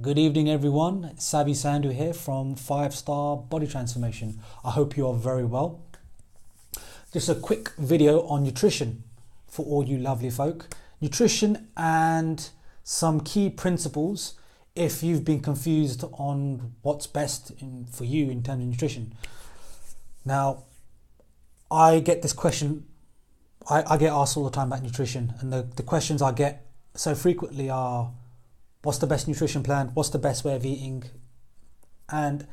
Good evening, everyone. Savi Sandhu here from 5 Star Body Transformation. I hope you are very well. Just a quick video on nutrition for all you lovely folk. Nutrition and some key principles if you've been confused on what's best for you in terms of nutrition. Now, I get this question, I get asked all the time about nutrition, and the questions I get so frequently are, what's the best nutrition plan? What's the best way of eating? And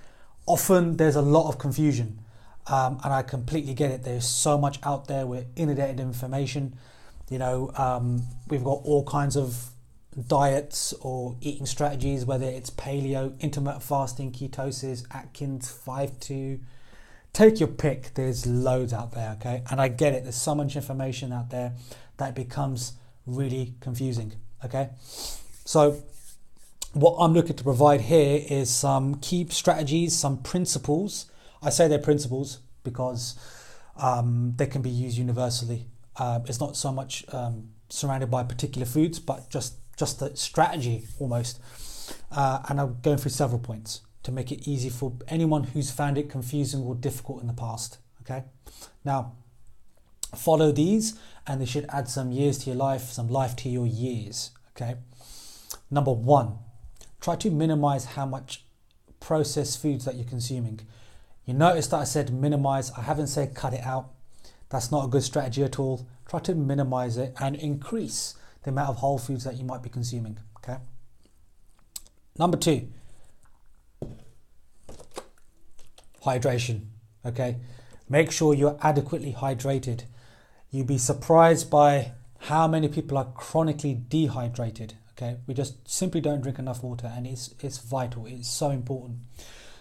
often there's a lot of confusion, and I completely get it. There's so much out there. We're inundated with information. We've got all kinds of diets or eating strategies, whether it's paleo, intermittent fasting, ketosis, Atkins, 5-2. Take your pick. There's loads out there, okay? And I get it. There's so much information out there that it becomes really confusing, okay? So what I'm looking to provide here is some key strategies, some principles. I say they're principles because they can be used universally. It's not so much surrounded by particular foods, but just the strategy almost. And I'm going through several points to make it easy for anyone who's found it confusing or difficult in the past. Okay. Now, follow these and they should add some years to your life, some life to your years. Okay. Number one, try to minimize how much processed foods that you're consuming. You notice that I said minimize. I haven't said cut it out. That's not a good strategy at all. Try to minimize it and increase the amount of whole foods that you might be consuming. Okay. Number two, hydration. Okay. Make sure you're adequately hydrated. You'd be surprised by how many people are chronically dehydrated. Okay, we just simply don't drink enough water, and it's vital. It's so important.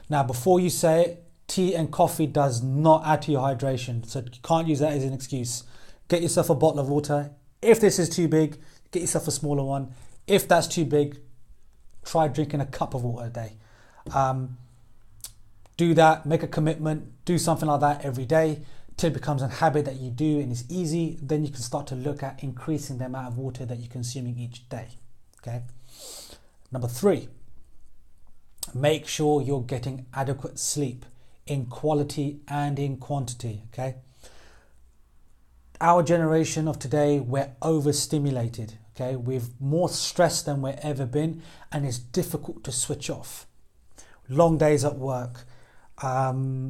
Now, before you say it, tea and coffee does not add to your hydration, so you can't use that as an excuse. Get yourself a bottle of water. If this is too big, get yourself a smaller one. If that's too big, try drinking a cup of water a day. Do that. Make a commitment. Do something like that every day till it becomes a habit that you do and it's easy. Then you can start to look at increasing the amount of water that you're consuming each day. Okay. Number three, make sure you're getting adequate sleep in quality and in quantity. Okay. Our generation of today, we're overstimulated. Okay. We've more stress than we've ever been, and it's difficult to switch off. Long days at work,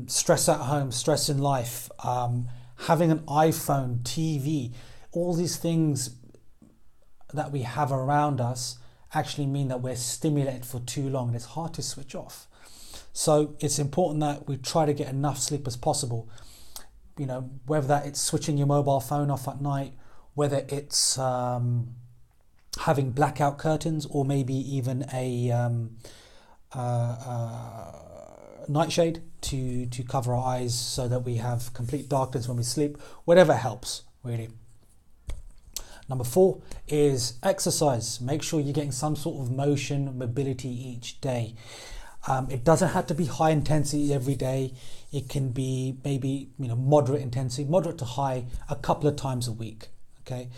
stress at home, stress in life, having an iPhone, TV, all these things that we have around us actually mean that we're stimulated for too long and it's hard to switch off. So it's important that we try to get enough sleep as possible. Whether that it's switching your mobile phone off at night, whether it's having blackout curtains, or maybe even a nightshade to cover our eyes so that we have complete darkness when we sleep. Whatever helps, really. Number four is exercise. Make sure you're getting some sort of motion, mobility each day. It doesn't have to be high intensity every day. It can be maybe moderate intensity, moderate to high, a couple of times a week. Okay.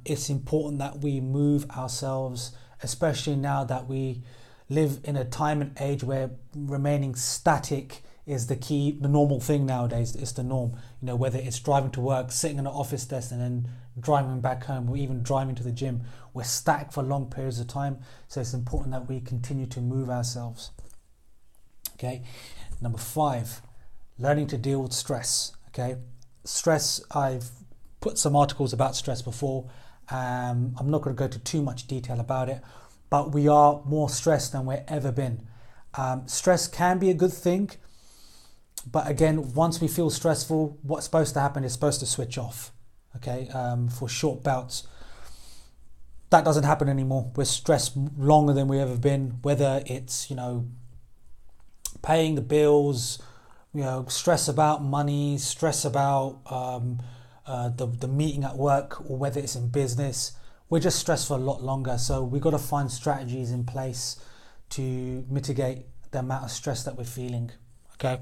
It's important that we move ourselves, especially now that we live in a time and age where remaining static is the normal thing nowadays. It's the norm. Whether it's driving to work, sitting in an office desk, and then driving back home, or even driving to the gym, we're static for long periods of time. So it's important that we continue to move ourselves. Okay. Number five, learning to deal with stress. Okay. Stress, I've put some articles about stress before. I'm not going to go into too much detail about it, but we are more stressed than we've ever been. Stress can be a good thing, but again, once we feel stressful, what's supposed to happen is supposed to switch off. Okay, for short bouts. That doesn't happen anymore. We're stressed longer than we've ever been, whether it's, paying the bills, stress about money, stress about the meeting at work, or whether it's in business. We're just stressed for a lot longer. So we've got to find strategies in place to mitigate the amount of stress that we're feeling. Okay.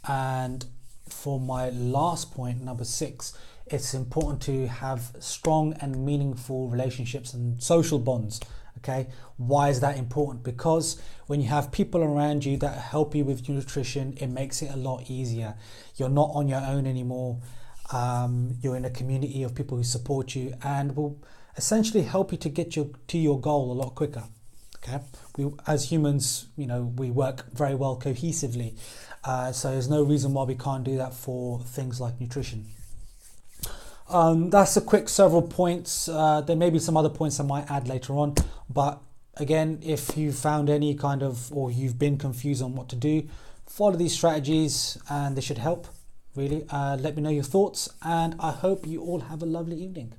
And for my last point, number six, it's important to have strong and meaningful relationships and social bonds. Okay, why is that important? Because when you have people around you that help you with nutrition, it makes it a lot easier. You're not on your own anymore. You're in a community of people who support you and will essentially help you to get to your goal a lot quicker. Okay, we as humans, we work very well cohesively, so there's no reason why we can't do that for things like nutrition. That's a quick several points. There may be some other points I might add later on, but again, if you found any kind of, or you've been confused on what to do, follow these strategies and they should help, really. Let me know your thoughts, and I hope you all have a lovely evening.